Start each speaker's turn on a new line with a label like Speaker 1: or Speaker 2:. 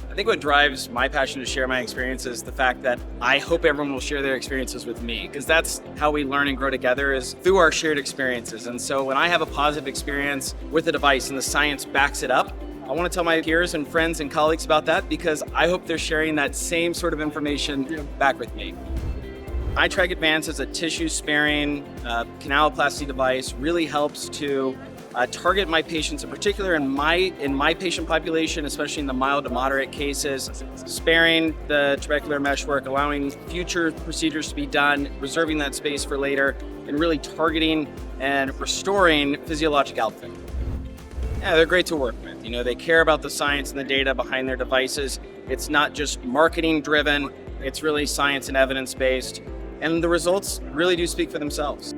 Speaker 1: I think what drives my passion to share my experiences is the fact that I hope everyone will share their experiences with me, because that's how we learn and grow together, is through our shared experiences. And so when I have a positive experience with a device and the science backs it up, I want to tell my peers and friends and colleagues about that, because I hope they're sharing that same sort of information back with me. iTrack Advance is a tissue-sparing canaloplasty device, really helps to target my patients, in particular in my patient population, especially in the mild to moderate cases, sparing the trabecular meshwork, allowing future procedures to be done, reserving that space for later, and really targeting and restoring physiologic outflow. Yeah, they're great to work with. You know, they care about the science and the data behind their devices. It's not just marketing driven, it's really science and evidence based, and the results really do speak for themselves.